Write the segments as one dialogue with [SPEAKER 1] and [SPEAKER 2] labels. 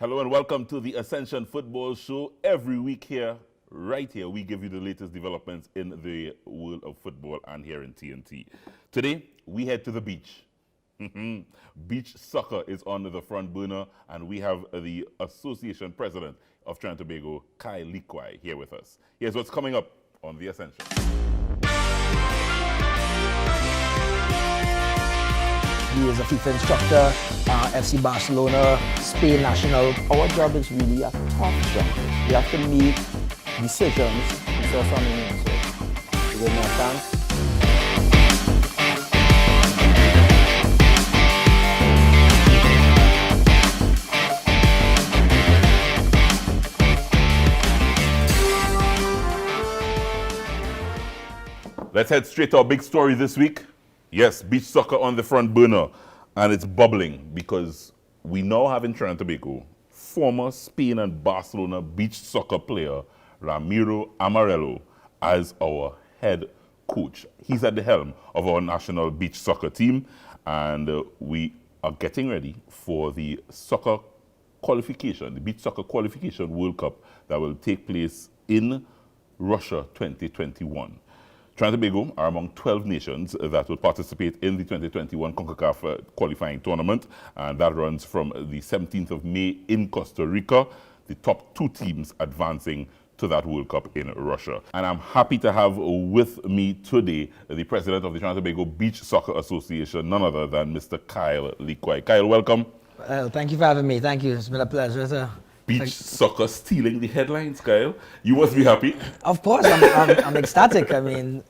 [SPEAKER 1] Hello and welcome to the Ascension Football Show. Every week here, right here, we give you the latest developments in the world of football and here in TNT. Today, we head to the beach. Beach soccer is on the front burner, and we have the association president of Trinidad and Tobago, Kyle Likwai, here with us. Here's what's coming up on the Ascension.
[SPEAKER 2] He is a FIFA instructor, FC Barcelona, Spain national. Our job is really a tough job. We have to make decisions instead of something else. You understand?
[SPEAKER 1] Let's head straight to our big story this week. Yes, beach soccer on the front burner, and it's bubbling because we now have in Trinidad and Tobago former Spain and Barcelona beach soccer player Ramiro Amarello as our head coach. He's at the helm of our national beach soccer team, and we are getting ready for the soccer qualification, the beach soccer qualification World Cup that will take place in Russia 2021. Trinidad and Tobago are among 12 nations that will participate in the 2021 CONCACAF qualifying tournament, and that runs from the 17th of May in Costa Rica, the top two teams advancing to that World Cup in Russia. And I'm happy to have with me today the president of the Trinidad and Tobago Beach Soccer Association, none other than Mr. Kyle Likwai. Kyle, welcome.
[SPEAKER 2] Well, thank you for having me. Thank you. It's been a pleasure, sir.
[SPEAKER 1] Beach soccer stealing the headlines, Kyle. You must be happy.
[SPEAKER 2] Of course, I'm ecstatic. I mean,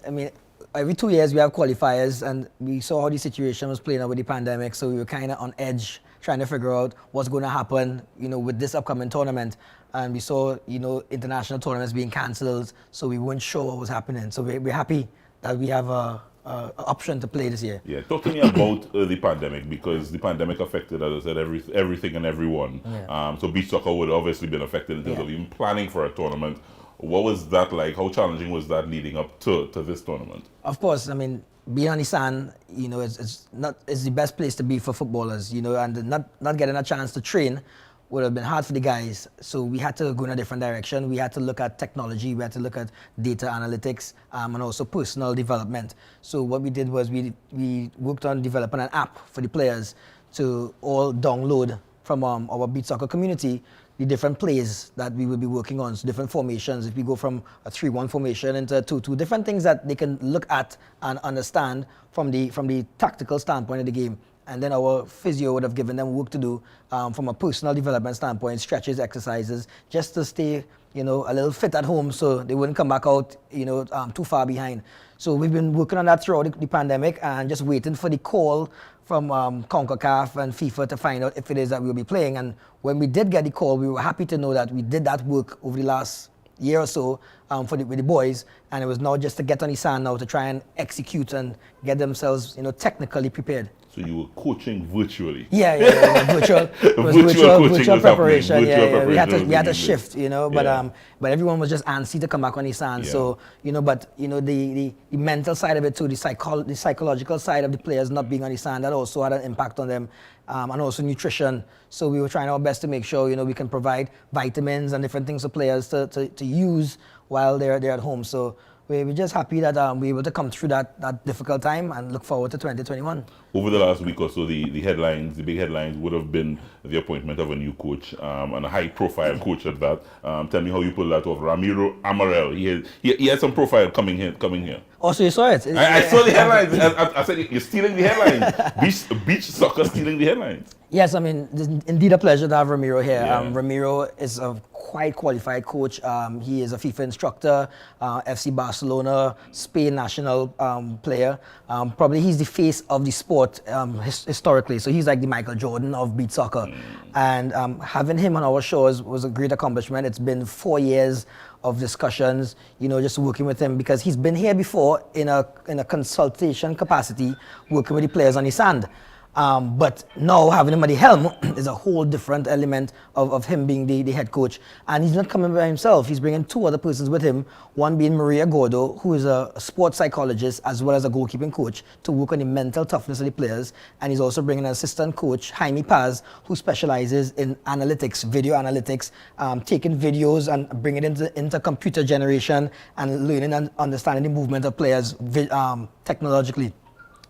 [SPEAKER 2] every 2 years we have qualifiers, and we saw how the situation was playing out with the pandemic, so we were kind of on edge, trying to figure out what's going to happen, with this upcoming tournament. And we saw, international tournaments being cancelled, so we weren't sure what was happening. So we're happy that we have a option to play this year.
[SPEAKER 1] Yeah, talk to me about the pandemic, because the pandemic affected, as I said, everything and everyone. Yeah. So beach soccer would obviously been affected in terms of even planning for a tournament. What was that like? How challenging was that leading up to this tournament?
[SPEAKER 2] Of course, being on the sand, it's the best place to be for footballers, and not getting a chance to train would have been hard for the guys. So we had to go in a different direction. We had to look at technology, we had to look at data analytics, and also personal development. So what we did was we worked on developing an app for the players to all download from our beach soccer community the different plays that we will be working on, so different formations. If we go from a 3-1 formation into a 2-2, different things that they can look at and understand from the tactical standpoint of the game. And then our physio would have given them work to do from a personal development standpoint, stretches, exercises, just to stay, a little fit at home so they wouldn't come back out, too far behind. So we've been working on that throughout the pandemic and just waiting for the call from CONCACAF and FIFA to find out if it is that we'll be playing. And when we did get the call, we were happy to know that we did that work over the last year or so with the boys, and it was now just to get on the sand now to try and execute and get themselves, technically prepared.
[SPEAKER 1] So you were coaching virtually.
[SPEAKER 2] Yeah, virtual preparation. We had to shift, but everyone was just antsy to come back on the sand. Yeah. So, the mental side of it too, the psychological side of the players not being on the sand, that also had an impact on them, and also nutrition. So we were trying our best to make sure, we can provide vitamins and different things for players to use while they're at home. So we're just happy that we're able to come through that difficult time and look forward to 2021.
[SPEAKER 1] Over the last week or so, the big headlines would have been the appointment of a new coach, and a high-profile coach at that. Tell me how you pulled that off. Ramiro Amarello. He had some profile coming here.
[SPEAKER 2] Oh, so you saw it?
[SPEAKER 1] I saw the headlines. I said, you're stealing the headlines. Beach soccer stealing the headlines.
[SPEAKER 2] Yes, it's indeed a pleasure to have Ramiro here. Yeah. Ramiro is a quite qualified coach. He is a FIFA instructor, FC Barcelona, Spain national player. Probably he's the face of the sport historically. So he's like the Michael Jordan of beach soccer. And having him on our shows was a great accomplishment. It's been 4 years of discussions, just working with him, because he's been here before in a consultation capacity, working with the players on the sand. But now having him at the helm is a whole different element of him being the head coach. And he's not coming by himself. He's bringing two other persons with him, one being Maria Gordo, who is a sports psychologist as well as a goalkeeping coach, to work on the mental toughness of the players. And he's also bringing an assistant coach, Jaime Paz, who specializes in analytics, video analytics, taking videos and bringing it into computer generation and learning and understanding the movement of players technologically.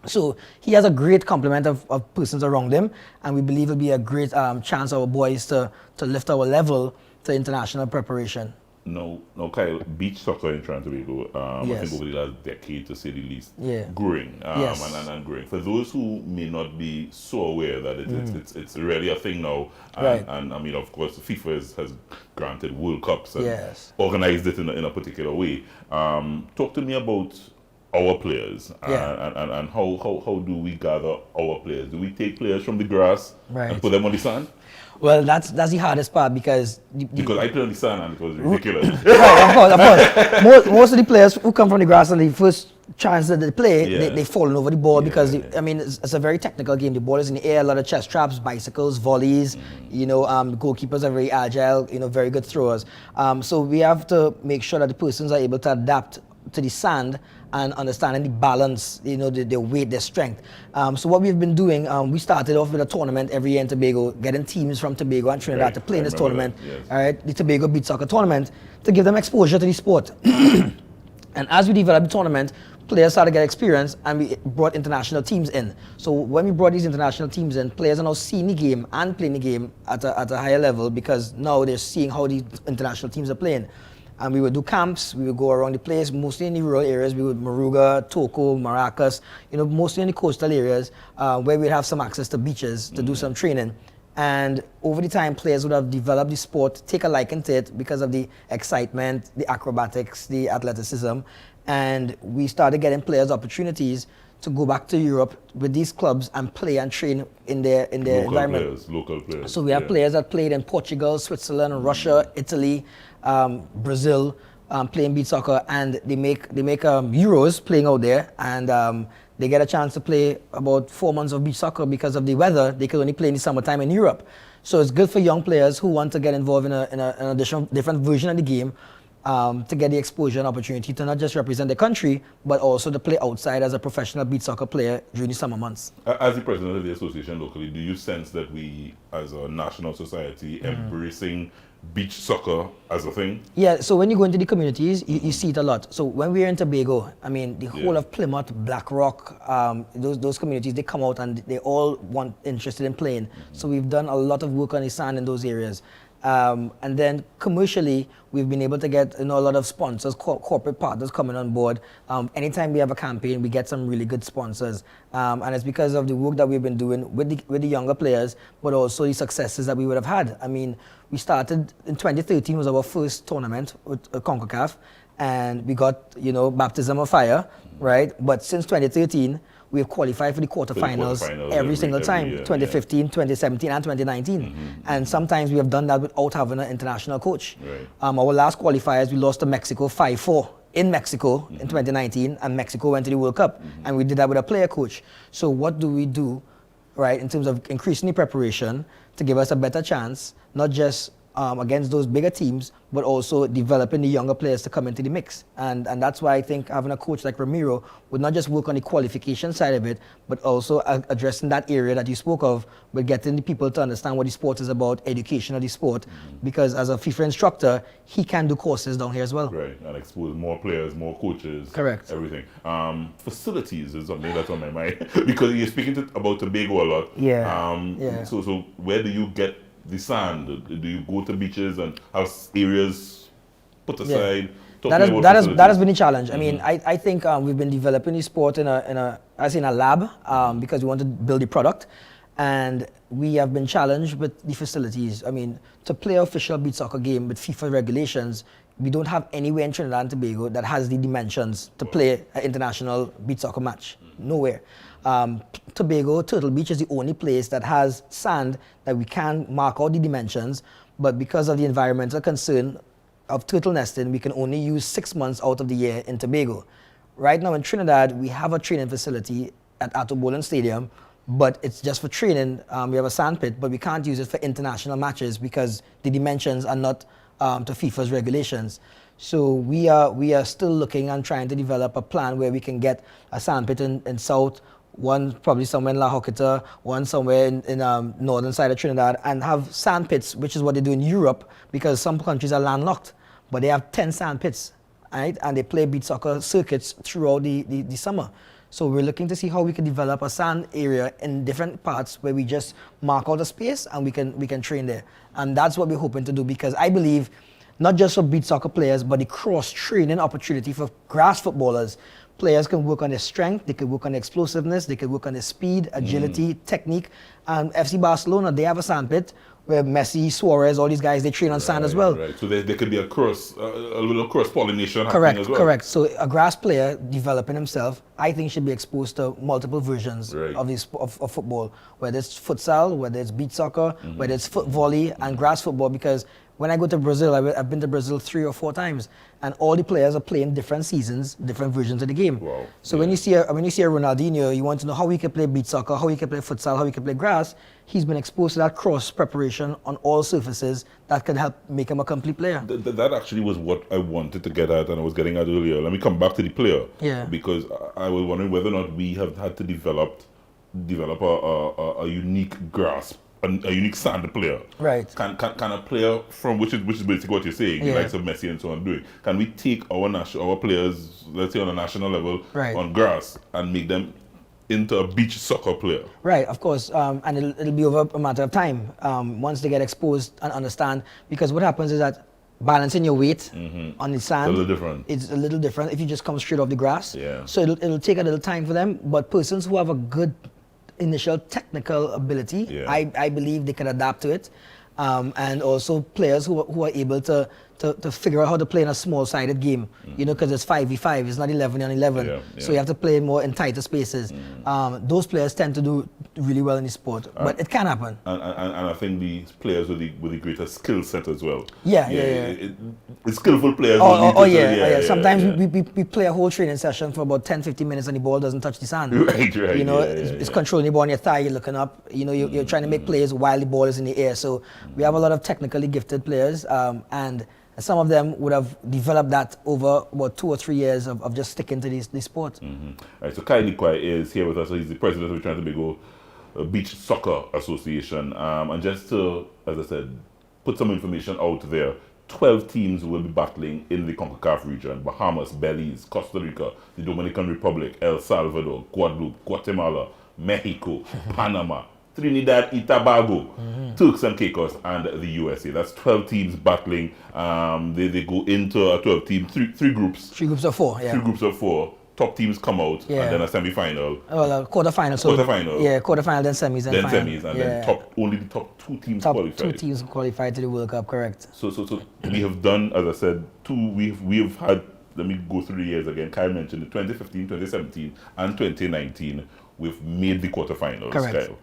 [SPEAKER 2] So he has a great complement of persons around him, and we believe it'll be a great chance for our boys to lift our level to international preparation.
[SPEAKER 1] No, Kyle, beach soccer in Trinidad and Tobago,
[SPEAKER 2] Yes.
[SPEAKER 1] I think over the last decade, to say the least,
[SPEAKER 2] Yeah.
[SPEAKER 1] growing
[SPEAKER 2] Yes.
[SPEAKER 1] and growing. For those who may not be so aware that it's really a thing now,
[SPEAKER 2] Right.
[SPEAKER 1] and I mean, of course, FIFA has granted World Cups and
[SPEAKER 2] Yes.
[SPEAKER 1] organized it in a particular way. Talk to me about our players and how do we gather our players? Do we take players from the grass
[SPEAKER 2] Right.
[SPEAKER 1] and put them on the sand?
[SPEAKER 2] Well, that's the hardest part because
[SPEAKER 1] Because I played on the sand and it was ridiculous.
[SPEAKER 2] right, of course. Most of the players who come from the grass and the first chance that they play,
[SPEAKER 1] Yeah.
[SPEAKER 2] they falling over the ball because
[SPEAKER 1] Yeah.
[SPEAKER 2] I mean it's a very technical game. The ball is in the air, a lot of chest traps, bicycles, volleys. You know, goalkeepers are very agile. You know, very good throwers. So we have to make sure that the persons are able to adapt to the sand and understanding the balance, you know, their weight, their strength. So what we've been doing, we started off with a tournament every year in Tobago, getting teams from Tobago and Trinidad
[SPEAKER 1] Right,
[SPEAKER 2] to play in
[SPEAKER 1] I
[SPEAKER 2] this
[SPEAKER 1] remember
[SPEAKER 2] tournament.
[SPEAKER 1] that, yes.
[SPEAKER 2] All right, the Tobago Beach Soccer Tournament, to give them exposure to the sport. And as we developed the tournament, players started to get experience and we brought international teams in. So when we brought these international teams in, players are now seeing the game and playing the game at a higher level because now they're seeing how the international teams are playing. And we would do camps, we would go around the place, mostly in the rural areas. We would Moruga, Toko, Maracas, you know, mostly in the coastal areas where we'd have some access to beaches to do some training. And over the time, players would have developed the sport, take a liking to it because of the excitement, the acrobatics, the athleticism. And we started getting players opportunities to go back to Europe with these clubs and play and train in their environment.
[SPEAKER 1] Local players.
[SPEAKER 2] So we have players that played in Portugal, Switzerland, Russia, Italy, Brazil, playing beach soccer, and they make euros playing out there, and they get a chance to play about 4 months of beach soccer because of the weather. They could only play in the summertime in Europe. So it's good for young players who want to get involved in an different version of the game. To get the exposure and opportunity to not just represent the country, but also to play outside as a professional beach soccer player during the summer months.
[SPEAKER 1] As the president of the association locally, do you sense that we, as a national society, embracing beach soccer as a thing?
[SPEAKER 2] Yeah, so when you go into the communities, you see it a lot. So when we're in Tobago, I mean, the whole of Plymouth, Black Rock, those communities, they come out and they all interested in playing. So we've done a lot of work on the sand in those areas. And then commercially, we've been able to get a lot of sponsors, corporate partners coming on board. Anytime we have a campaign, we get some really good sponsors. And it's because of the work that we've been doing with the younger players, but also the successes that we would have had. I mean, we started in 2013 was our first tournament with CONCACAF, and we got, baptism of fire, right? But since 2013, we have qualified for the quarterfinals every single time, year, 2015, 2017, and 2019. And sometimes we have done that without having an international coach.
[SPEAKER 1] Right.
[SPEAKER 2] Our last qualifiers, we lost to Mexico 5-4 in Mexico in 2019, and Mexico went to the World Cup. And we did that with a player coach. So what do we do, right, in terms of increasing the preparation to give us a better chance, not just against those bigger teams, but also developing the younger players to come into the mix. And that's why I think having a coach like Ramiro would not just work on the qualification side of it, but also addressing that area that you spoke of, but getting the people to understand what the sport is about, education of the sport. Because as a FIFA instructor, he can do courses down here as well.
[SPEAKER 1] Right, and expose more players, more coaches.
[SPEAKER 2] Correct.
[SPEAKER 1] Everything. Facilities is something that's on my mind because you're speaking about Tobago a lot.
[SPEAKER 2] Yeah.
[SPEAKER 1] So where do you get the sand? Do you go to beaches and have areas put aside?
[SPEAKER 2] That has been a challenge. I mean, I think we've been developing the sport in a lab because we want to build the product, and we have been challenged with the facilities. I mean, to play an official beach soccer game with FIFA regulations, we don't have anywhere in Trinidad and Tobago that has the dimensions to play an international beach soccer match. Nowhere. Tobago, Turtle Beach is the only place that has sand that we can mark out the dimensions, but because of the environmental concern of turtle nesting, we can only use 6 months out of the year in Tobago. Right now in Trinidad, we have a training facility at Atto Boland Stadium, but it's just for training. We have a sand pit, but we can't use it for international matches because the dimensions are not to FIFA's regulations. So we are still looking and trying to develop a plan where we can get a sand pit in South, one probably somewhere in La Joquita, one somewhere in northern side of Trinidad, and have sand pits, which is what they do in Europe, because some countries are landlocked, but they have 10 sand pits, right? And they play beach soccer circuits throughout the summer. So we're looking to see how we can develop a sand area in different parts where we just mark out a space and we can train there. And that's what we're hoping to do, because I believe not just for beach soccer players, but the cross-training opportunity for grass footballers. Players can work on their strength, they can work on their explosiveness, they can work on their speed, agility, technique. And FC Barcelona, they have a sand pit where Messi, Suarez, all these guys, they train on sand as well.
[SPEAKER 1] Right. So there could be a little cross-pollination
[SPEAKER 2] Correct,
[SPEAKER 1] happening as well.
[SPEAKER 2] correct. So a grass player developing himself, I think, should be exposed to multiple versions of football, whether it's futsal, whether it's beach soccer, whether it's foot volley and grass football. Because when I go to Brazil, I've been to Brazil 3 or 4 times, and all the players are playing different seasons, different versions of the game.
[SPEAKER 1] Wow.
[SPEAKER 2] So when you see a Ronaldinho, you want to know how he can play beach soccer, how he can play futsal, how he can play grass. He's been exposed to that cross preparation on all surfaces that can help make him a complete player.
[SPEAKER 1] That actually was what I wanted to get at, and I was getting at earlier. Let me come back to the player.
[SPEAKER 2] Yeah.
[SPEAKER 1] Because I was wondering whether or not we have had to develop a unique grasp, a unique sand player.
[SPEAKER 2] Right.
[SPEAKER 1] Can a player from which is basically what you're saying, the likes of Messi and so on doing. Can we take our players, let's say on a national level, on grass, and make them into a beach soccer player?
[SPEAKER 2] Right, of course, and it'll be over a matter of time once they get exposed and understand. Because what happens is that balancing your weight on the sand, it's a little different if you just come straight off the grass.
[SPEAKER 1] Yeah.
[SPEAKER 2] So it'll take a little time for them, but persons who have a good initial technical ability, I believe they can adapt to it. And also players who are able to figure out how to play in a small-sided game, you know, because it's 5v5, it's not 11-on-11, so you have to play more in tighter spaces. Those players tend to do really well in the sport, but it can happen.
[SPEAKER 1] And I think these players with the greater skill set as well.
[SPEAKER 2] The
[SPEAKER 1] skillful players.
[SPEAKER 2] Sometimes we play a whole training session for about 10-15 minutes and the ball doesn't touch the sand.
[SPEAKER 1] Right.
[SPEAKER 2] You know, it's controlling the ball on your thigh, you're looking up, you know, you're trying to make plays while the ball is in the air. So we have a lot of technically gifted players, and some of them would have developed that over about 2 or 3 years of just sticking to this sport.
[SPEAKER 1] All right, so Kai Likwai is here with us. So he's the president of the Tobago Beach Soccer Association. And just to, as I said, put some information out there, 12 teams will be battling in the CONCACAF region: Bahamas, Belize, Costa Rica, the Dominican Republic, El Salvador, Guadeloupe, Guatemala, Mexico, Panama, Trinidad and Tobago, Turks and Caicos, and the USA. That's 12 teams battling. They go into a 12 team, three groups.
[SPEAKER 2] 3 groups of 4, yeah.
[SPEAKER 1] 3 groups of 4. Top teams come out, and then a semi-final.
[SPEAKER 2] Well, a quarter-final.
[SPEAKER 1] Quarter-final.
[SPEAKER 2] Yeah, quarter-final, then semis,
[SPEAKER 1] then final. Semis, and then only the top 2 teams qualified.
[SPEAKER 2] 2 teams qualified to the World Cup, correct.
[SPEAKER 1] So we have done, as I said, we've had, let me go through the years again. Kyle mentioned the 2015, 2017, and 2019. We've made the quarterfinals.
[SPEAKER 2] Correct.
[SPEAKER 1] Kyle,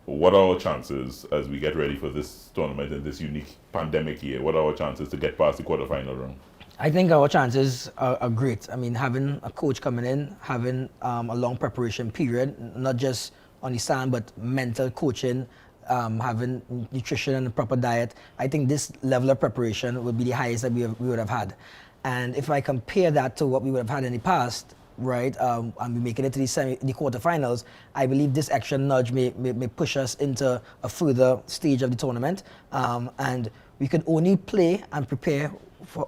[SPEAKER 1] what are our chances as we get ready for this tournament in this unique pandemic year? What are our chances to get past the quarterfinal round?
[SPEAKER 2] I think our chances are great. I mean, having a coach coming in, having a long preparation period, not just on the sand, but mental coaching, having nutrition and a proper diet. I think this level of preparation would be the highest that we would have had. And if I compare that to what we would have had in the past, right, and we make it into the quarterfinals, I believe this extra nudge may push us into a further stage of the tournament, and we could only play and prepare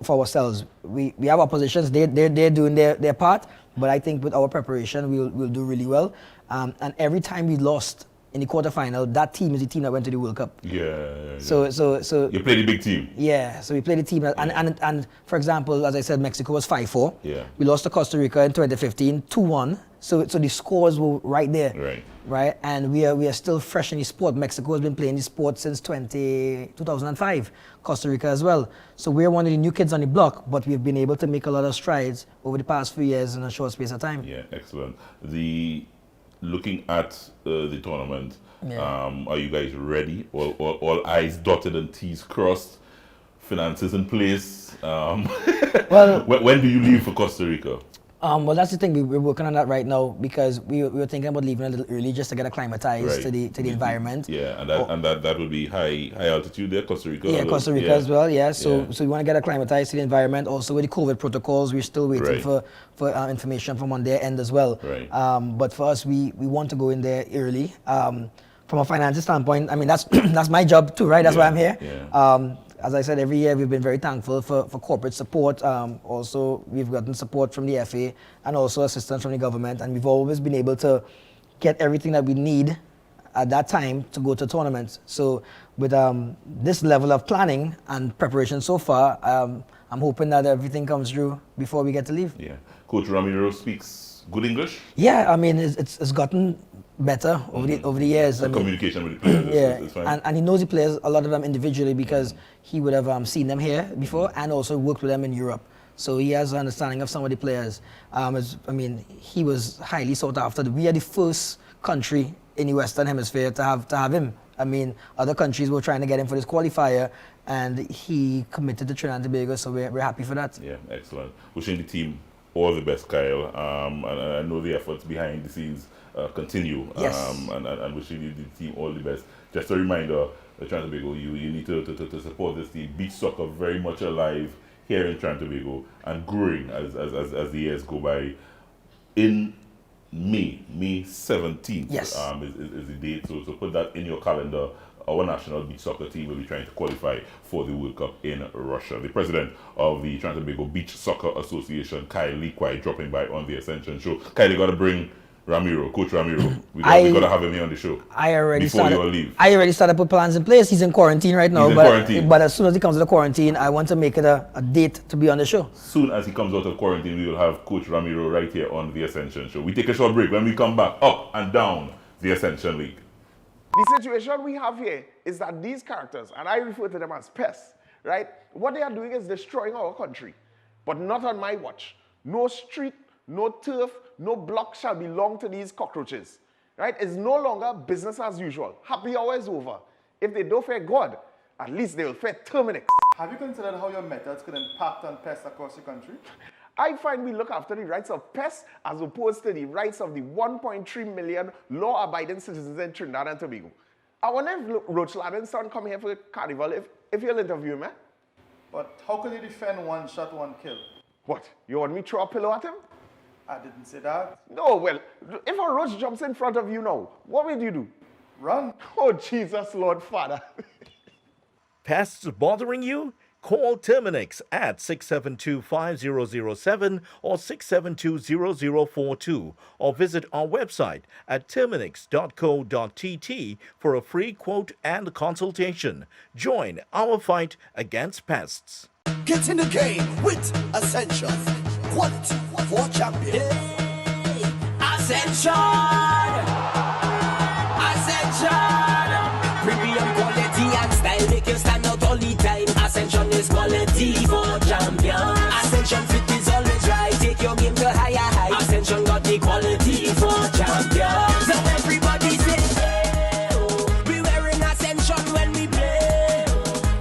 [SPEAKER 2] for ourselves. We have oppositions, they're doing their part, but I think with our preparation we'll do really well. And every time we lost in the quarterfinal, that team is the team that went to the World Cup. So
[SPEAKER 1] you play the big team.
[SPEAKER 2] Yeah, so we played the team, and for example, as I said, Mexico was 5-4.
[SPEAKER 1] Yeah.
[SPEAKER 2] We lost to Costa Rica in 2015, 2-1. So the scores were right there. Right, and we are still fresh in the sport. Mexico has been playing the sport since 2005. Costa Rica as well. So we're one of the new kids on the block, but we've been able to make a lot of strides over the past few years in a short space of time.
[SPEAKER 1] Yeah, excellent. Looking at the tournament, are you guys ready? All I's dotted and T's crossed? Finances in place?
[SPEAKER 2] Well,
[SPEAKER 1] when do you leave for Costa Rica?
[SPEAKER 2] Well, that's the thing. We're working on that right now because we were thinking about leaving a little early just to get acclimatized
[SPEAKER 1] Right.
[SPEAKER 2] to the environment.
[SPEAKER 1] Yeah, and that would be high altitude there, Costa Rica.
[SPEAKER 2] Yeah, Costa Rica as well. Yeah, so
[SPEAKER 1] Yeah.
[SPEAKER 2] so we want to get acclimatized to the environment. Also with the COVID protocols, we're still waiting
[SPEAKER 1] Right.
[SPEAKER 2] for information from on their end as well.
[SPEAKER 1] Right.
[SPEAKER 2] But for us, we want to go in there early. From a financial standpoint, I mean that's that's my job too, right? That's why I'm here.
[SPEAKER 1] Yeah.
[SPEAKER 2] As I said, every year we've been very thankful for corporate support. Also, we've gotten support from the FA and also assistance from the government, and we've always been able to get everything that we need at that time to go to tournaments. So with this level of planning and preparation so far, I'm hoping that everything comes through before we get to leave.
[SPEAKER 1] Yeah. Coach Ramiro speaks good English.
[SPEAKER 2] Yeah, I mean it's gotten better over the years. I mean,
[SPEAKER 1] Communication with the players is fine.
[SPEAKER 2] and he knows the players, a lot of them individually, because he would have seen them here before and also worked with them in Europe. So he has an understanding of some of the players. He was highly sought after. We are the first country in the Western Hemisphere to have him. I mean, other countries were trying to get him for this qualifier, and he committed to Trinidad and Tobago, so we're happy for that.
[SPEAKER 1] Yeah, excellent. Wishing the team all the best, Kyle. And I know the efforts behind the scenes continue.
[SPEAKER 2] Yes.
[SPEAKER 1] And wishing the team all the best. Just a reminder, Trinidad and Tobago, you need to support this team. Beach soccer very much alive here in Trinidad and Tobago and growing as the years go by. In May 17th
[SPEAKER 2] Yes.
[SPEAKER 1] is the date. So put that in your calendar. Our national beach soccer team will be trying to qualify for the World Cup in Russia. The president of the Trinidad and Tobago Beach Soccer Association, Kyle Leakwai, dropping by on the Ascension show. Kyle, you got to bring Ramiro, Coach Ramiro. We got to have him here on the show.
[SPEAKER 2] I already
[SPEAKER 1] before
[SPEAKER 2] started.
[SPEAKER 1] you all leave.
[SPEAKER 2] I already started to put plans in place. He's in quarantine right now.
[SPEAKER 1] He's in quarantine.
[SPEAKER 2] But as soon as he comes out of quarantine, I want to make it a date to be on the show.
[SPEAKER 1] Soon as he comes out of quarantine, we will have Coach Ramiro right here on the Ascension show. We take a short break. When we come back, up and down the Ascension League.
[SPEAKER 3] The situation we have here is that these characters, and I refer to them as pests, right? What they are doing is destroying our country, but not on my watch. No street, no turf, no block shall belong to these cockroaches, right? It's no longer business as usual. Happy hour is over. If they don't fear God, at least they will fear Terminix.
[SPEAKER 4] Have you considered how your methods could impact on pests across the country?
[SPEAKER 3] I find we look after the rights of pests as opposed to the rights of the 1.3 million law-abiding citizens in Trinidad and Tobago. I wonder if Roach Ladden's son come here for a carnival, if you'll interview him, eh?
[SPEAKER 4] But how could you defend one shot, one kill?
[SPEAKER 3] What, you want me to throw a pillow at him?
[SPEAKER 4] I didn't say that.
[SPEAKER 3] No, well, if a roach jumps in front of you now, what will you do?
[SPEAKER 4] Run.
[SPEAKER 3] Oh, Jesus, Lord Father.
[SPEAKER 5] Pests bothering you? Call Terminix at 672-5007 or 672-0042 or visit our website at terminix.co.tt for a free quote and consultation. Join our fight against pests.
[SPEAKER 6] Get in the game with Ascension. Quality for champions.
[SPEAKER 7] Ascension! Ascension! Premium quality and style make you stand out all the time. Ascension is quality for champions. Ascension fit is always right. Take your game to higher heights. Ascension got the quality for champions. So everybody say, hey, oh. We wearing Ascension when we play.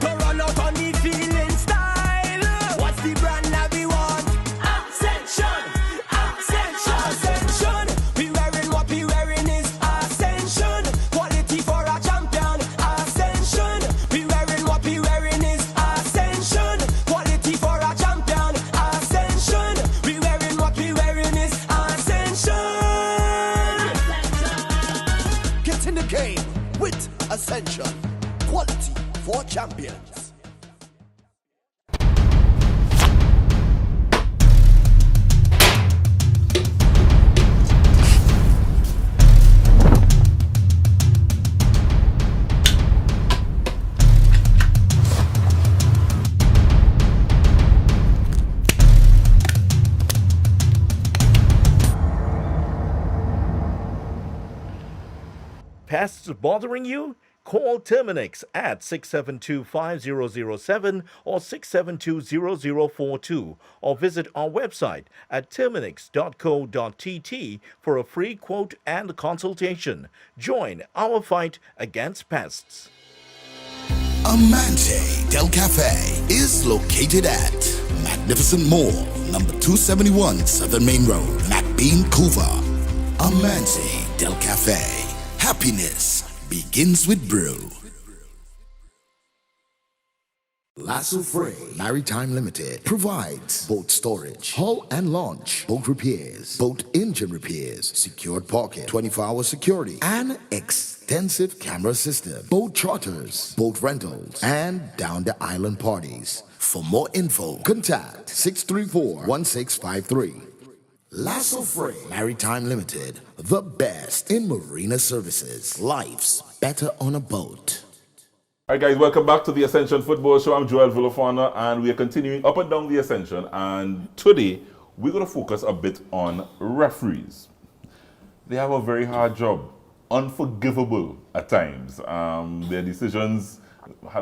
[SPEAKER 7] To run out on the field in style. What's the brand that we want? Ascension! Ascension! Ascension! We wearing what we wearing is Ascension. Quality for a champion. Ascension! We wearing what we wearing is Ascension. Quality for a champion. Ascension! We wearing what we wearing is Ascension.
[SPEAKER 6] Get in the game with Ascension. Quality for champions.
[SPEAKER 5] Pests bothering you? Call Terminix at 672-5007 or 672-0042 or visit our website at terminix.co.tt for a free quote and consultation. Join our fight against pests.
[SPEAKER 6] Amante Del Cafe is located at Magnificent Mall, number 271 Southern Main Road, McBean, Couva. Amanzi Del Cafe. Happiness begins with brew. Lasso Free Maritime Limited provides boat storage, hull and launch, boat repairs, boat engine repairs, secured parking, 24-hour security, and extensive camera system, boat charters, boat rentals, and down the island parties. For more info, contact 634-1653. Lasso Free Maritime Limited, the best in marina services. Life's better on a boat.
[SPEAKER 1] All right, guys, welcome back to the Ascension Football Show. I'm Joel Villafana, and we are continuing up and down the Ascension. And today, we're going to focus a bit on referees. They have a very hard job, unforgivable at times. Their decisions,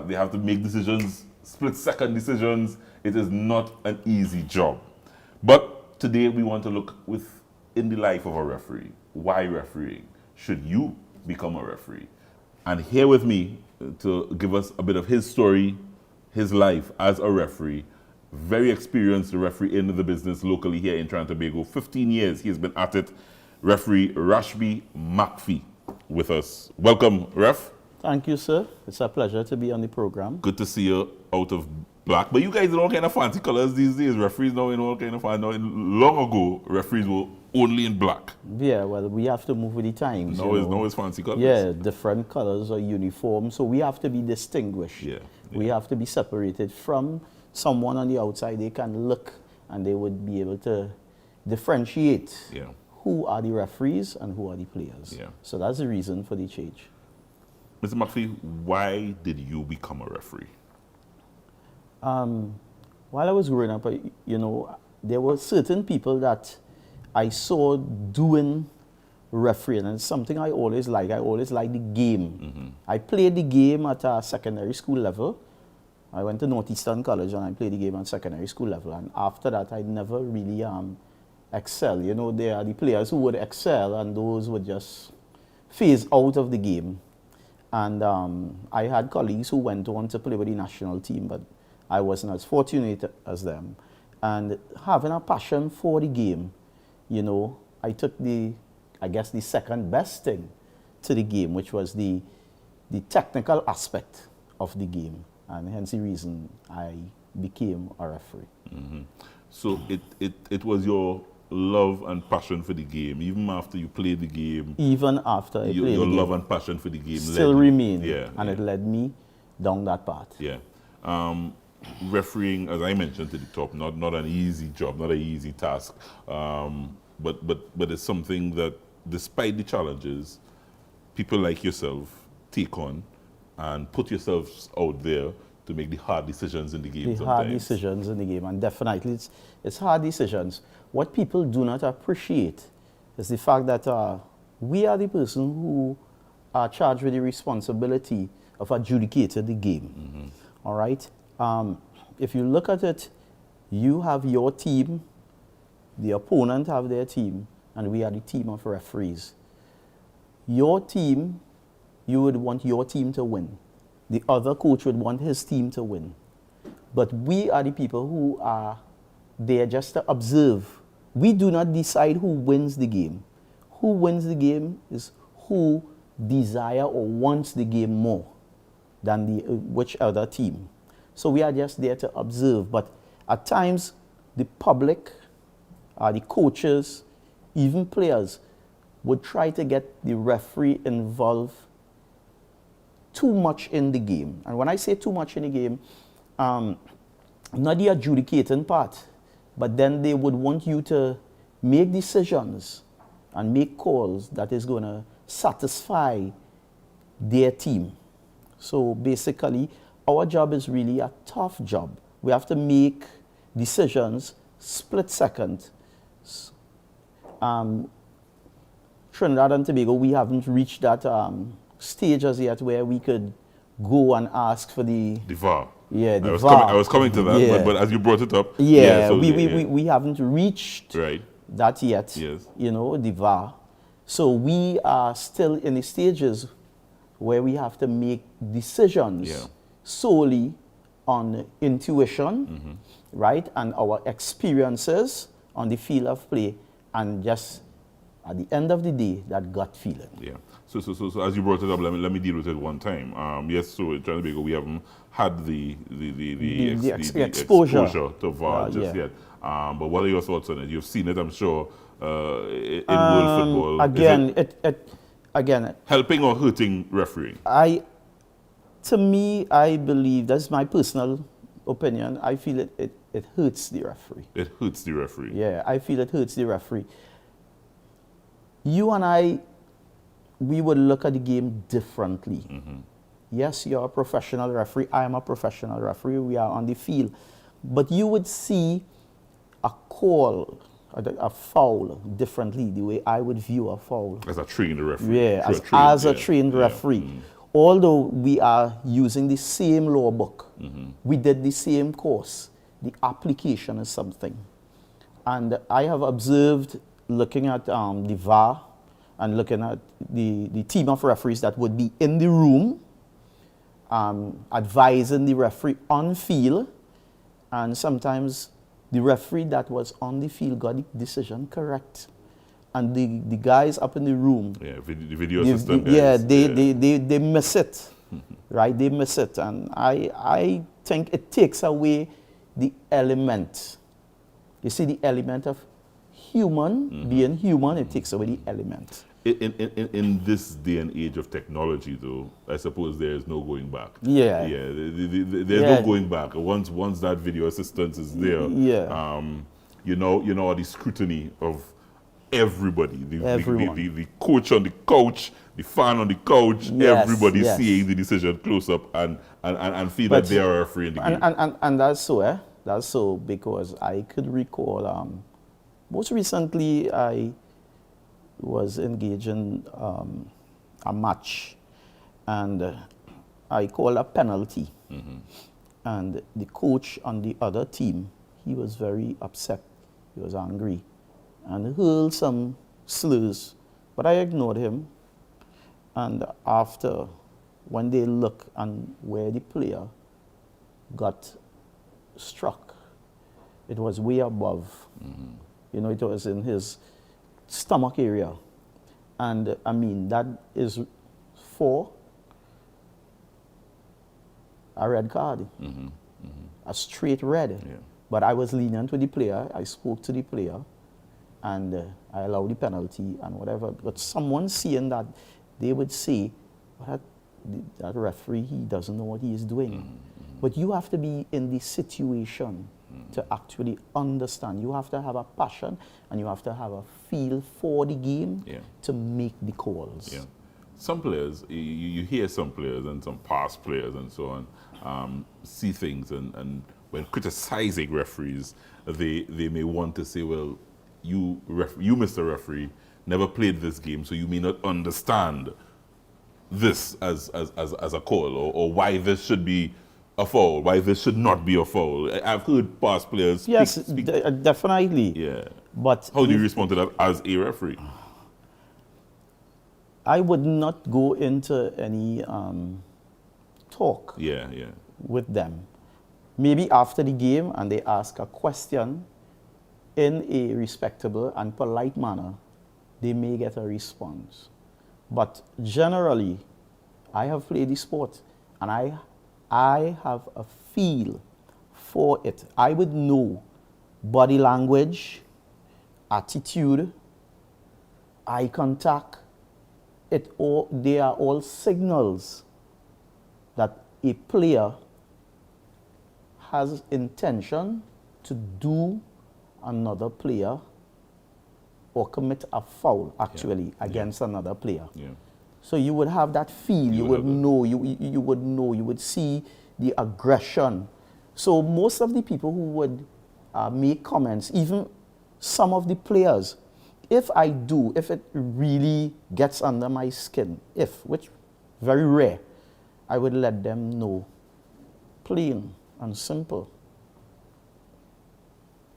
[SPEAKER 1] they have to make decisions, split-second decisions. It is not an easy job. But today, we want to look in the life of a referee. Why refereeing? Should you become a referee? And here with me to give us a bit of his story, his life as a referee, very experienced referee in the business locally here in Trinidad and Tobago. 15 years he has been at it. Referee Rashby McPhee with us. Welcome, Ref.
[SPEAKER 8] Thank you, sir. It's a pleasure to be on the program.
[SPEAKER 1] Good to see you out of black. But you guys in all kind of fancy colors these days. Referees now in all kind of fancy. Long ago, referees were only in black.
[SPEAKER 8] Yeah, well, we have to move with the times.
[SPEAKER 1] Now it's fancy colors.
[SPEAKER 8] Yeah, different colors or uniform. So we have to be distinguished.
[SPEAKER 1] Yeah.
[SPEAKER 8] We have to be separated from someone on the outside. They can look and they would be able to differentiate who are the referees and who are the players.
[SPEAKER 1] Yeah.
[SPEAKER 8] So that's the reason for the change.
[SPEAKER 1] Mr. McPhee, why did you become a referee?
[SPEAKER 8] While I was growing up, there were certain people that I saw doing refereeing, and it's something I always like. I always liked the game.
[SPEAKER 1] Mm-hmm.
[SPEAKER 8] I played the game at a secondary school level. I went to Northeastern College and I played the game at secondary school level. And after that, I never really excel. There are the players who would excel and those would just phase out of the game. And I had colleagues who went on to play with the national team, but I wasn't as fortunate as them. And having a passion for the game, I took the second best thing to the game, which was the technical aspect of the game. And hence the reason I became a referee.
[SPEAKER 1] Mm-hmm. So it was your love and passion for the game, even after you played the game.
[SPEAKER 8] Even after I played the game.
[SPEAKER 1] Your love and passion for the game
[SPEAKER 8] still remained.
[SPEAKER 1] Yeah,
[SPEAKER 8] and it led me down that path.
[SPEAKER 1] Yeah. Refereeing, as I mentioned to the top, not an easy job, not an easy task, but it's something that, despite the challenges, people like yourself take on and put yourselves out there to make the hard decisions in the game.
[SPEAKER 8] Hard decisions in the game, and definitely it's hard decisions. What people do not appreciate is the fact that we are the person who are charged with the responsibility of adjudicating the game.
[SPEAKER 1] Mm-hmm.
[SPEAKER 8] All right? If you look at it, you have your team, the opponent have their team, and we are the team of referees. Your team, you would want your team to win. The other coach would want his team to win. But we are the people who are there just to observe. We do not decide who wins the game. Who wins the game is who desire or wants the game more than which other team. So we are just there to observe. But at times, the public, the coaches, even players would try to get the referee involved too much in the game. And when I say too much in the game, not the adjudicating part, but then they would want you to make decisions and make calls that is going to satisfy their team. So basically, our job is really a tough job. We have to make decisions split second. Trinidad and Tobago, we haven't reached that stage as yet where we could go and ask for the
[SPEAKER 1] VAR.
[SPEAKER 8] Yeah, the VAR.
[SPEAKER 1] I was coming to that,
[SPEAKER 8] yeah.
[SPEAKER 1] but as you brought it up.
[SPEAKER 8] We haven't reached that yet,
[SPEAKER 1] yes.
[SPEAKER 8] The VAR. So we are still in the stages where we have to make decisions solely on intuition, right, and our experiences on the field of play, and just at the end of the day, that gut feeling.
[SPEAKER 1] Yeah. So as you brought it up, let me deal with it one time. Yes, so in Trinidad we haven't had the
[SPEAKER 8] exposure
[SPEAKER 1] to VAR just
[SPEAKER 8] yeah.
[SPEAKER 1] yet. But what are your thoughts on it? You've seen it, I'm sure, in world football.
[SPEAKER 8] Again,
[SPEAKER 1] Is it
[SPEAKER 8] again,
[SPEAKER 1] helping or hurting refereeing?
[SPEAKER 8] To me, I believe, that's my personal opinion, I feel it hurts the referee.
[SPEAKER 1] It hurts the referee.
[SPEAKER 8] Yeah, I feel it hurts the referee. You and I, we would look at the game differently. Yes, you're a professional referee. I am a professional referee. We are on the field. But you would see a call, a foul, differently, the way I would view a foul.
[SPEAKER 1] As a trained referee.
[SPEAKER 8] Yeah, as a trained referee. Although we are using the same law book, we did the same course, the application is something. And I have observed, looking at the VAR and looking at the team of referees that would be in the room, advising the referee on field, and sometimes the referee that was on the field got the decision correct. And the guys up in the room,
[SPEAKER 1] the video assistant guys.
[SPEAKER 8] Yeah, they miss it, right? They miss it. And I think it takes away the element. You see, the element of human, being human, it takes away the element.
[SPEAKER 1] In this day and age of technology, though, I suppose there is no going back.
[SPEAKER 8] Yeah.
[SPEAKER 1] Yeah, there's no going back. Once that video assistance is there, you know the scrutiny of everybody, the coach on the couch, the fan on the couch, everybody seeing the decision close up and feel that they are a referee in the game.
[SPEAKER 8] And that's so, That's so because I could recall, most recently I was engaged in a match, and I called a penalty. And the coach on the other team, he was very upset. He was angry and hurled some slurs, but I ignored him. And after, when they look and where the player got struck, it was way above. You know, it was in his stomach area. And I mean, that is for a red card, a straight red. But I was lenient with the player. I spoke to the player, and I allowed the penalty and whatever. But someone seeing that, they would say, that referee, he doesn't know what he is doing. But you have to be in the situation to actually understand. You have to have a passion, and you have to have a feel for the game to make the calls.
[SPEAKER 1] Some players, you hear some players and some past players and so on, see things, and when criticizing referees, they may want to say, well, you Mr. Referee, never played this game, so you may not understand this as a call, or why this should be a foul, why this should not be a foul. I've heard past players speak.
[SPEAKER 8] Definitely.
[SPEAKER 1] Yeah.
[SPEAKER 8] But
[SPEAKER 1] how do you respond to that as a referee?
[SPEAKER 8] I would not go into any talk with them. Maybe after the game and they ask a question in a respectable and polite manner, they may get a response. But generally, I have played the sport, and I have a feel for it. I would know body language, attitude, eye contact. They are all signals that a player has intention to do another player or commit a foul, actually, against another player. So you would have that feel, you would know, you would know, you would see the aggression. So most of the people who would make comments, even some of the players, if it really gets under my skin, which very rare, I would let them know, plain and simple.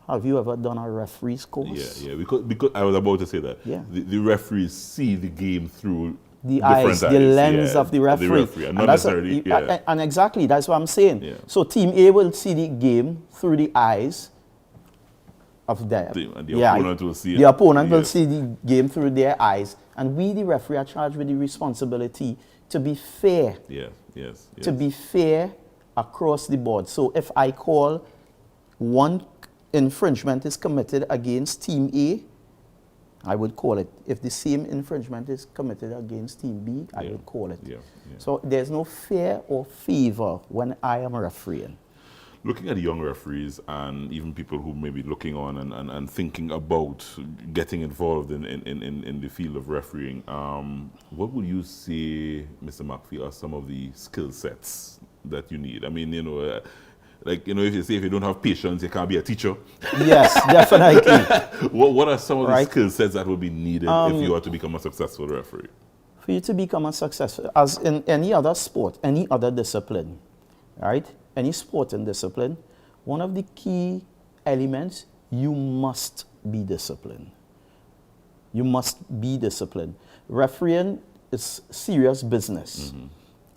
[SPEAKER 8] Have you ever done a referee's course?
[SPEAKER 1] Because I was about to say that.
[SPEAKER 8] Yeah.
[SPEAKER 1] The referees see the game through
[SPEAKER 8] the
[SPEAKER 1] Different
[SPEAKER 8] eyes, the lens
[SPEAKER 1] yeah,
[SPEAKER 8] of the referee.
[SPEAKER 1] and not necessarily, yeah.
[SPEAKER 8] And exactly, that's what I'm saying.
[SPEAKER 1] Yeah.
[SPEAKER 8] So team A will see the game through the eyes of them.
[SPEAKER 1] And the opponent will see it.
[SPEAKER 8] The opponent will
[SPEAKER 1] Yes.
[SPEAKER 8] see the game through their eyes. And we, the referee, are charged with the responsibility to be fair.
[SPEAKER 1] Yes, yes, yes.
[SPEAKER 8] To be fair across the board. So if I call one infringement is committed against team A, I would call it. If the same infringement is committed against team B, I would call it.
[SPEAKER 1] Yeah, yeah.
[SPEAKER 8] So there's no fear or favor when I am refereeing.
[SPEAKER 1] Looking at young referees and even people who may be looking on and thinking about getting involved in the field of refereeing, what would you say, Mr. McPhee, are some of the skill sets that you need? I mean, if you say if you don't have patience, you can't be a teacher.
[SPEAKER 8] Yes, definitely.
[SPEAKER 1] What are some of the
[SPEAKER 8] Right.
[SPEAKER 1] skill sets that would be needed if you are to become a successful referee?
[SPEAKER 8] For you to become a successful, as in any other sport, any other discipline, right? Any sport and discipline, one of the key elements, you must be disciplined. You must be disciplined. Refereeing is serious business.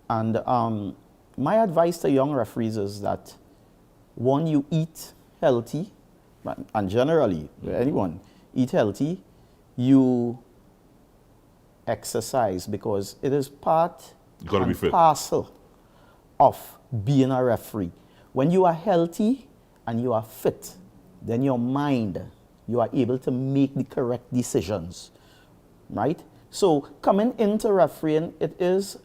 [SPEAKER 8] And my advice to young referees is that, one, you eat healthy, and generally, anyone, eat healthy, you exercise, because it is part
[SPEAKER 1] You gotta be
[SPEAKER 8] and
[SPEAKER 1] fit.
[SPEAKER 8] parcel of being a referee. When you are healthy and you are fit, then your mind, you are able to make the correct decisions, right? So coming into refereeing, it is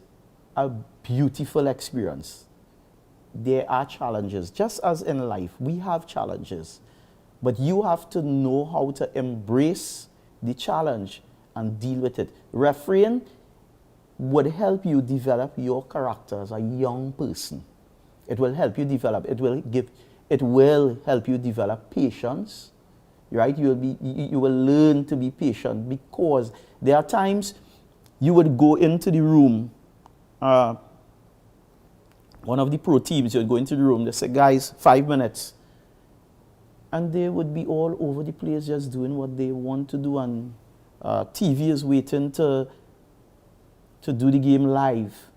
[SPEAKER 8] a beautiful experience. There are challenges, just as in life, we have challenges, but you have to know how to embrace the challenge and deal with it. Refereeing would help you develop your character as a young person. It will help you develop, it will help you develop patience, right? You will learn to be patient, because there are times you would go into the room, one of the pro teams, you'd go into the room, they say, guys, 5 minutes. And they would be all over the place just doing what they want to do, and TV is waiting to do the game live.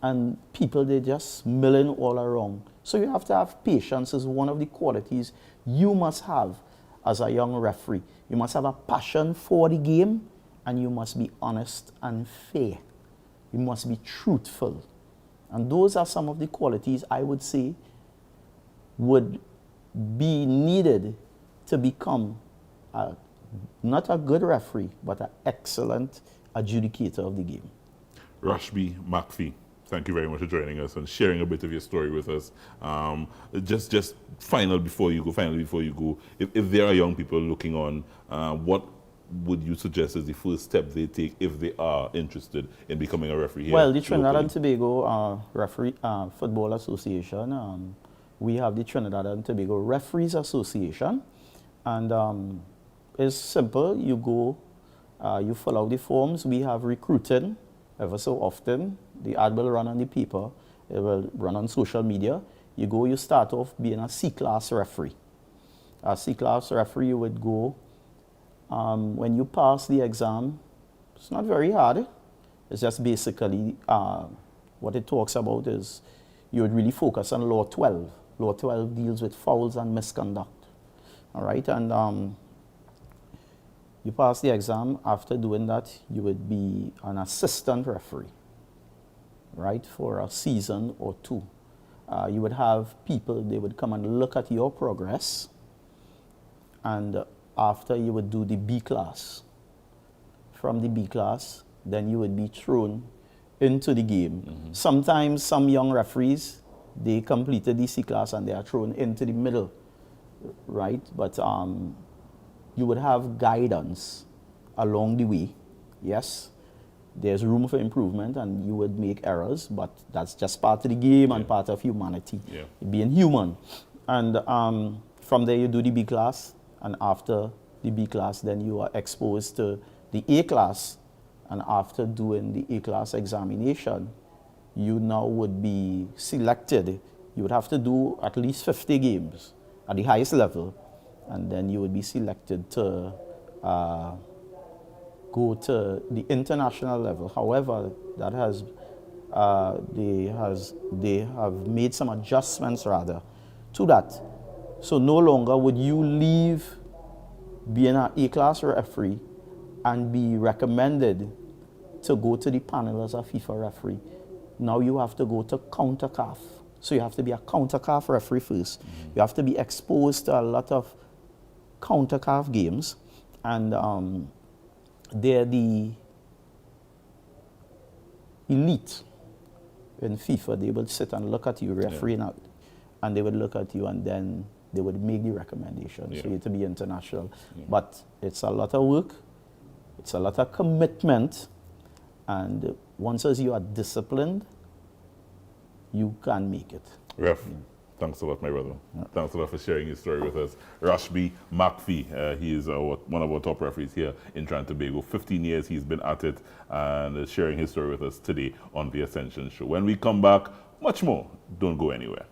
[SPEAKER 8] And people, they're just milling all around. So you have to have patience is one of the qualities you must have as a young referee. You must have a passion for the game, and you must be honest and fair. You must be truthful. And those are some of the qualities I would say would be needed to become not a good referee, but an excellent adjudicator of the game.
[SPEAKER 1] Rashby McPhee, thank you very much for joining us and sharing a bit of your story with us. Just finally before you go, if there are young people looking on, what would you suggest is the first step they take if they are interested in becoming a referee here?
[SPEAKER 8] Well, the Trinidad
[SPEAKER 1] locally?
[SPEAKER 8] and Tobago Football Association, we have the Trinidad and Tobago Referees Association, and it's simple. You go, you fill out the forms. We have recruiting ever so often. The ad will run on the paper. It will run on social media. You go, you start off being a C-class referee. A C-class referee, you would go, when you pass the exam, it's not very hard. It's just basically what it talks about is you would really focus on Law 12. Law 12 deals with fouls and misconduct. All right, and you pass the exam. After doing that, you would be an assistant referee, right, for a season or two. You would have people, they would come and look at your progress, and after you would do the B class. From the B class, then you would be thrown into the game. Sometimes some young referees, they completed the C class and they are thrown into the middle, right? But you would have guidance along the way. Yes, there's room for improvement and you would make errors, but that's just part of the game and part of humanity, being human. And from there you do the B class, and after the B class, then you are exposed to the A class, and after doing the A class examination, you now would be selected. You would have to do at least 50 games at the highest level, and then you would be selected to go go to the international level. However, that has they have made some adjustments rather to that. So no longer would you leave being an A-class referee and be recommended to go to the panel as a FIFA referee. Now you have to go to CONCACAF. So you have to be a CONCACAF referee first. You have to be exposed to a lot of CONCACAF games, and they're the elite in FIFA. They would sit and look at you refereeing out, and they would look at you, and then they would make the recommendation for you to be international. But it's a lot of work, it's a lot of commitment, and once as you are disciplined, you can make it.
[SPEAKER 1] Ref, thanks a lot, my brother. Thanks a lot for sharing your story with us. Rashby McPhee, he is one of our top referees here in Trinidad and Tobago. 15 years he's been at it and is sharing his story with us today on the Ascension Show. When we come back, much more. Don't go anywhere.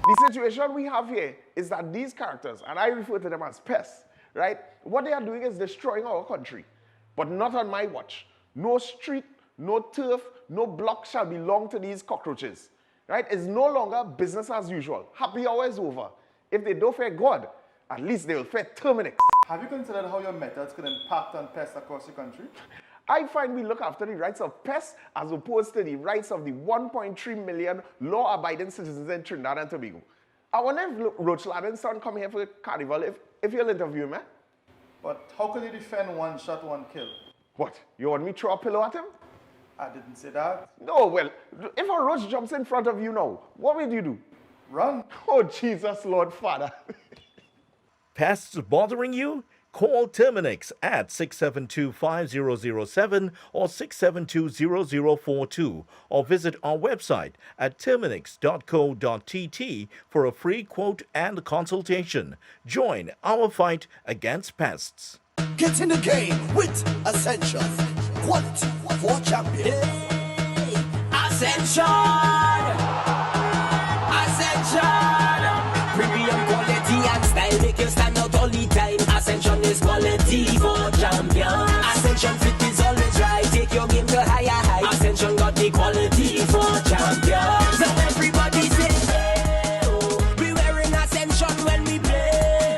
[SPEAKER 3] The situation we have here is that these characters, and I refer to them as pests, right? What they are doing is destroying our country, but not on my watch. No street, no turf, no block shall belong to these cockroaches, right? It's no longer business as usual. Happy hour is over. If they don't fear God, at least they will fear Terminix.
[SPEAKER 4] Have you considered how your methods could impact on pests across the country?
[SPEAKER 3] I find we look after the rights of pests as opposed to the rights of the 1.3 million law-abiding citizens in Trinidad and Tobago. I wonder if Roach Ladden's son come here for a carnival, if you'll interview him, eh?
[SPEAKER 4] But how could you defend one shot, one kill?
[SPEAKER 3] What, you want me to throw a pillow at him?
[SPEAKER 4] I didn't say that.
[SPEAKER 3] No, well, if a roach jumps in front of you now, what will you do?
[SPEAKER 4] Run.
[SPEAKER 3] Oh, Jesus, Lord Father.
[SPEAKER 5] Pests bothering you? Call Terminix at 672-5007 or 672-0042 or visit our website at terminix.co.tt for a free quote and consultation. Join our fight against pests.
[SPEAKER 6] Get in the game with Ascension. Quality for champions.
[SPEAKER 7] Ascension! Ascension! Premium quality and style make you stand out all the time. Ascension is quality for champions. Ascension fit is always right. Take your game to higher heights. Ascension got the quality for champions. So everybody say, hey, oh. We wearing Ascension when we play.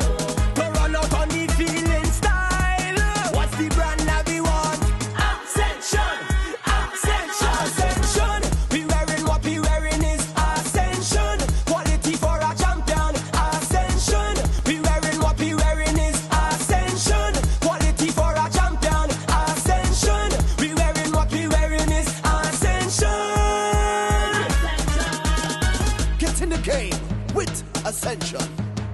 [SPEAKER 7] To run out on the field in style. What's the brand that we want? Ascension! Ascension! Ascension! We wearing what we wearing is Ascension. Quality for a champion. Ascension! We wearing what we wearing is Ascension. Quality for a champion. Ascension! We wearing what we wearing is Ascension.
[SPEAKER 6] Get in the game with Ascension.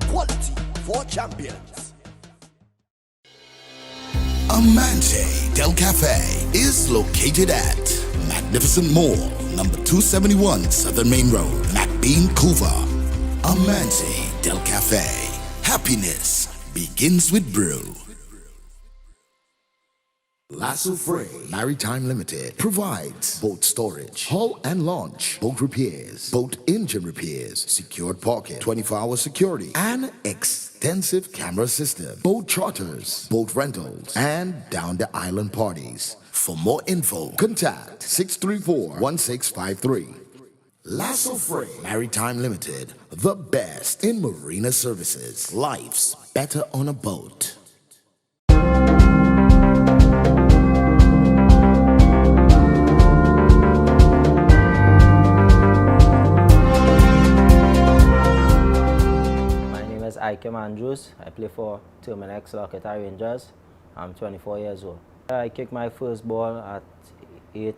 [SPEAKER 6] Quality for champions. Amante Del Cafe is located at Magnificent Mall, number 271 Southern Main Road, McBean, Couva. Amante Del Cafe. Happiness begins with brew. Lasso Frey Maritime Limited provides boat storage, hull and launch, boat repairs, boat engine repairs, secured parking, 24-hour security, and extensive camera system, boat charters, boat rentals, and down the island parties. For more info, contact 634-1653. Lasso Frey Maritime Limited, the best in marina services. Life's better on a boat.
[SPEAKER 9] Ike Andrews. I play for Terminix Locketa Rangers. I'm 24 years old. I kicked my first ball at 8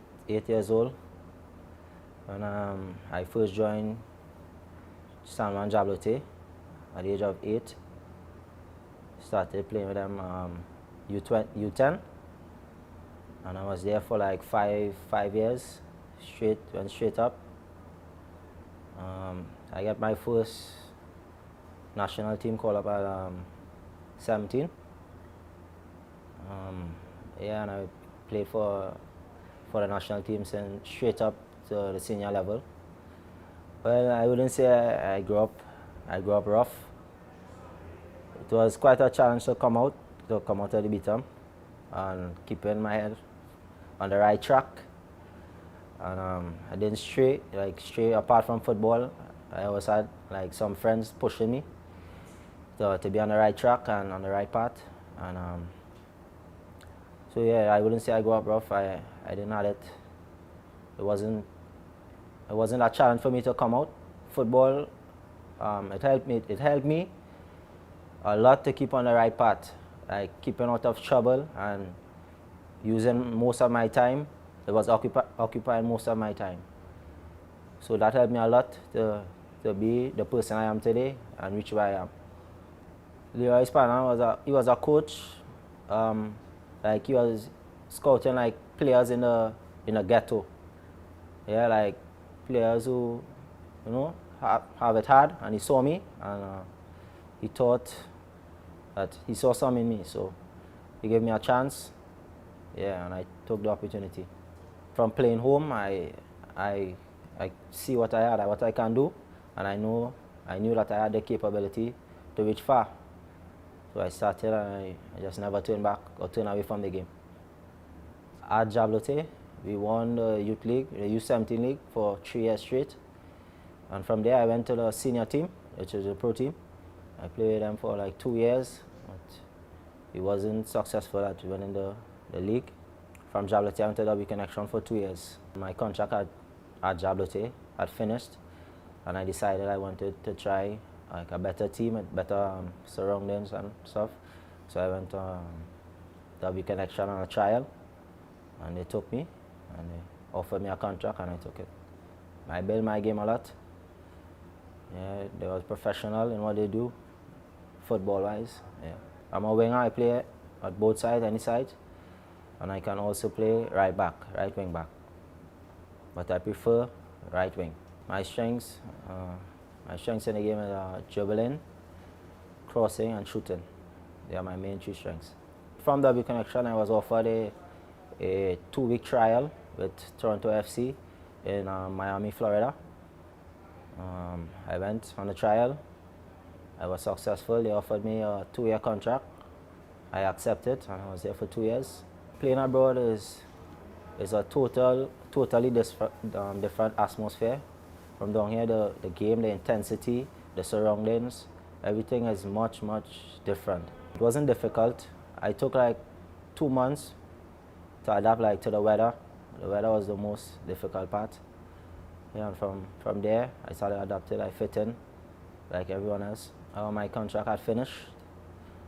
[SPEAKER 9] years old. When I first joined San Juan Jablote at the age of 8. Started playing with them U10. And I was there for like five years, went straight up. I got my first national team call up at 17. Yeah, and I played for the national teams and straight up to the senior level. Well, I wouldn't say I grew up rough. It was quite a challenge to come out of the bottom and keeping my head on the right track. And I didn't stray apart from football. I always had like some friends pushing me to be on the right track and on the right path. And so yeah, I wouldn't say I grew up rough. I didn't have it. It wasn't a challenge for me to come out. Football, it helped me a lot to keep on the right path, like keeping out of trouble and using most of my time. It was occupying most of my time. So that helped me a lot to be the person I am today and reach where I am. Leroy Spanner was a coach. Like he was scouting like players in the ghetto. Yeah, like players who have it hard, and he saw me and he thought that he saw some in me, so he gave me a chance. Yeah, and I took the opportunity. From playing home, I see what I had, what I can do, and I knew that I had the capability to reach far. So I started and I just never turned back or turned away from the game. At Jablote, we won the youth league, the U17 league for 3 years straight. And from there I went to the senior team, which is the pro team. I played with them for like 2 years, but it wasn't successful at winning the league. From Jablote I went to W Connection for 2 years. My contract at Jablote had finished, and I decided I wanted to try like a better team with better surroundings and stuff. So I went to W Connection on a trial, and they took me and they offered me a contract, and I took it. I built my game a lot. Yeah, they were professional in what they do, football-wise. Yeah. I'm a winger. I play at both sides, any side, and I can also play right wing back. But I prefer right wing. My strengths in the game are dribbling, crossing, and shooting. They are my main 3 strengths. From W Connection, I was offered a 2-week trial with Toronto FC in Miami, Florida. I went on the trial. I was successful. They offered me a 2-year contract. I accepted, and I was there for 2 years. Playing abroad is a totally different atmosphere. From down here, the game, the intensity, the surroundings, everything is much, much different. It wasn't difficult. I took like 2 months to adapt to the weather. The weather was the most difficult part. Yeah, and from there, I started adapting. I fit in like everyone else. My contract had finished,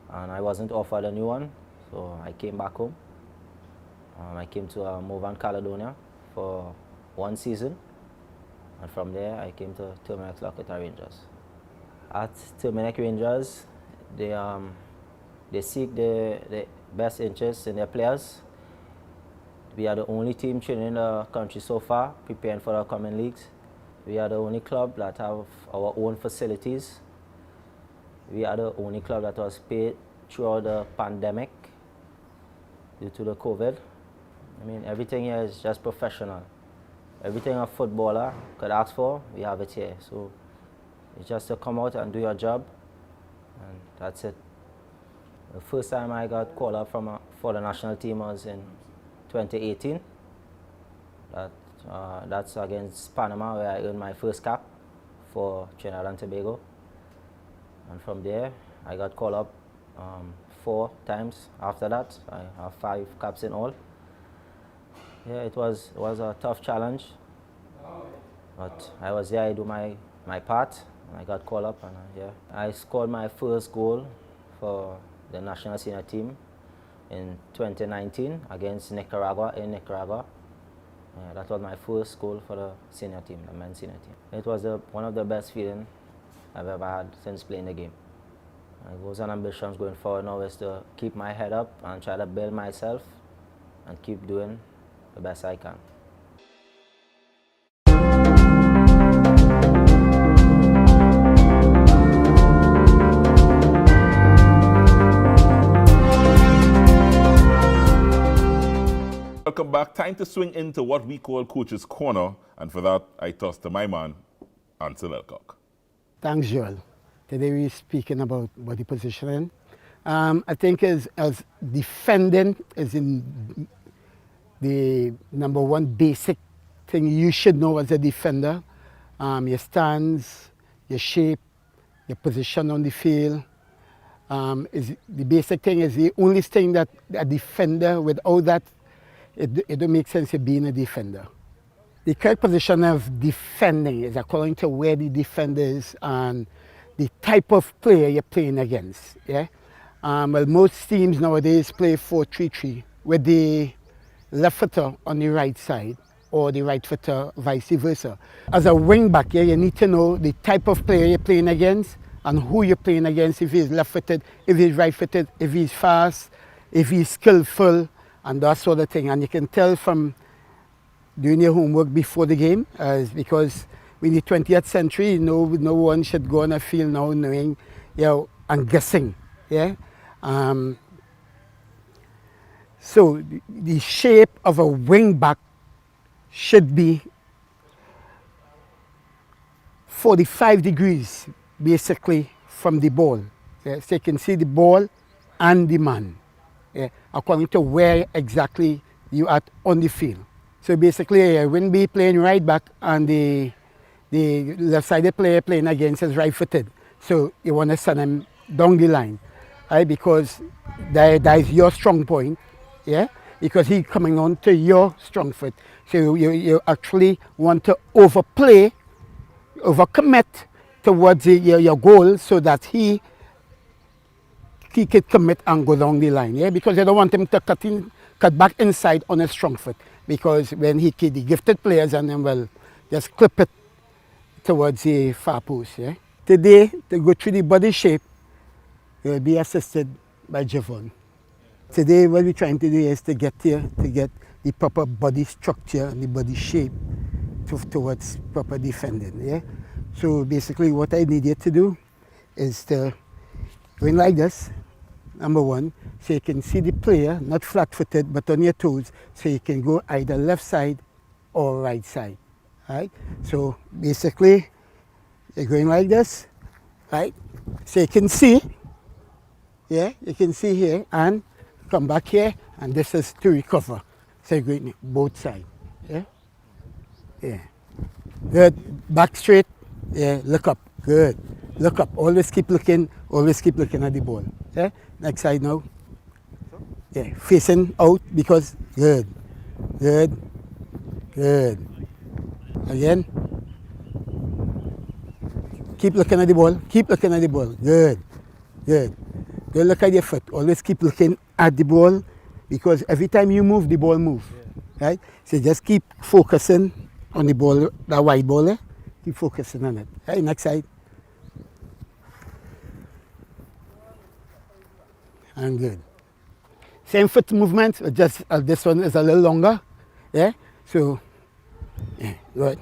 [SPEAKER 9] and I wasn't offered a new one, so I came back home. I came to Movan, Caledonia for 1 season, and from there I came to Terminix Locketa Rangers. At Terminix Rangers, they seek the best interests in their players. We are the only team training in the country so far, preparing for the upcoming leagues. We are the only club that have our own facilities. We are the only club that was paid throughout the pandemic due to the COVID. I mean, everything here is just professional. Everything a footballer could ask for, we have it here. So it's just to come out and do your job, and that's it. The first time I got called up for the national team was in 2018. That's against Panama, where I earned my first cap for Trinidad and Tobago. And from there, I got called up 4 times after that. I have 5 caps in all. Yeah, it was a tough challenge, but I was there. I do my part. I got called up, and I scored my first goal for the national senior team in 2019 against Nicaragua in Nicaragua. That was my first goal for the senior team, the men's senior team. It was one of the best feelings I've ever had since playing the game. My goals and ambitions going forward now is to keep my head up and try to build myself and keep doing the best I can.
[SPEAKER 1] Welcome back. Time to swing into what we call Coach's Corner. And for that, I toss to my man, Ansel Elcock.
[SPEAKER 10] Thanks, Joel. Today we're speaking about body positioning. I think as defending is in the number one basic thing you should know as a defender. Your stance, your shape, your position on the field. Is the basic thing is the only thing that a defender, without that, it don't make sense of being a defender. The correct position of defending is according to where the defender is and the type of player you're playing against. Yeah. Well, most teams nowadays play 4-3-3 with the left footer on the right side or the right footer vice versa. As a wing back, yeah, you need to know the type of player you're playing against and who you're playing against, if he's left footed, if he's right footed, if he's fast, if he's skillful, and that sort of thing. And you can tell from doing your homework before the game, because in the 20th century, no one should go on a field now knowing, and guessing. Yeah. So the shape of a wing back should be 45 degrees basically from the ball. Yeah? So you can see the ball and the man, yeah? According to where exactly you are on the field. So basically, you wouldn't be playing right back and the left-sided player playing against is right-footed. So you want to send him down the line, right? Because that is your strong point, yeah? Because he's coming on to your strong foot. So you actually want to overcommit towards your goal so that he could commit and go down the line, yeah? Because you don't want him to cut back inside on a strong foot. Because when he the gifted players and then will just clip it towards the far post, yeah? Today, to go through the body shape, you'll be assisted by Javon. Today, what we're trying to do is to get the proper body structure and the body shape towards proper defending, yeah? So basically what I need you to do is to go in like this, number one, so you can see the player, not flat-footed, but on your toes, so you can go either left side or right side, right? So basically, you're going like this, right? So you can see, yeah, you can see here, and come back here, and this is to recover. So you're going both sides, yeah? Yeah. Good, back straight, yeah, look up, good. Look up, always keep looking at the ball, yeah? Next side now. Yeah, facing out because good. Again. Keep looking at the ball, good. Don't look at your foot, always keep looking at the ball because every time you move, the ball moves, right? So just keep focusing on the ball, that white ball there. Keep focusing on it. Right, next side. And good. Same foot movement, just this one is a little longer. Yeah? So, yeah, good.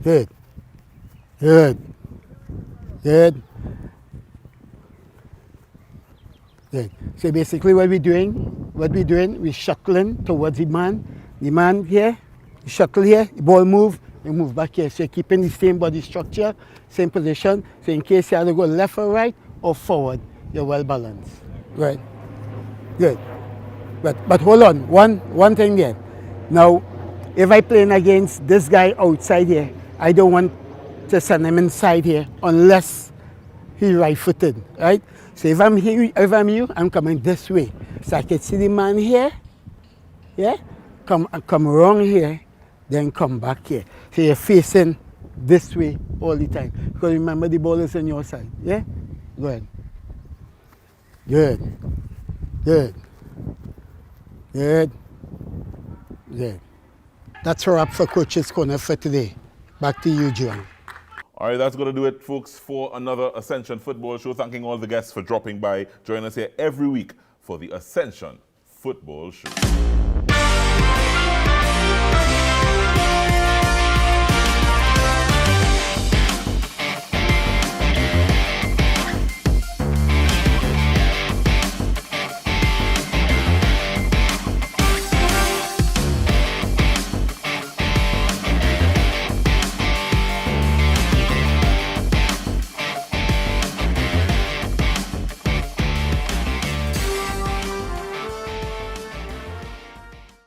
[SPEAKER 10] Good. So basically what we're doing, we're shuttling towards the man. The man here, you shuttle here, the ball move, you move back here. So you're keeping the same body structure, same position. So in case you have to go left or right or forward, you're well balanced. Right. Good. But hold on, one thing there. Now, if I'm playing against this guy outside here, I don't want to send him inside here unless he's right-footed, right? So if I'm you, I'm coming this way. So I can see the man here, yeah? Come around here, then come back here. So you're facing this way all the time. Because remember the ball is on your side, yeah? Go ahead. Good. That's a wrap for Coach's Corner for today. Back to you, John.
[SPEAKER 1] All right, that's going to do it, folks, for another Ascension Football Show. Thanking all the guests for dropping by. Join us here every week for the Ascension Football Show.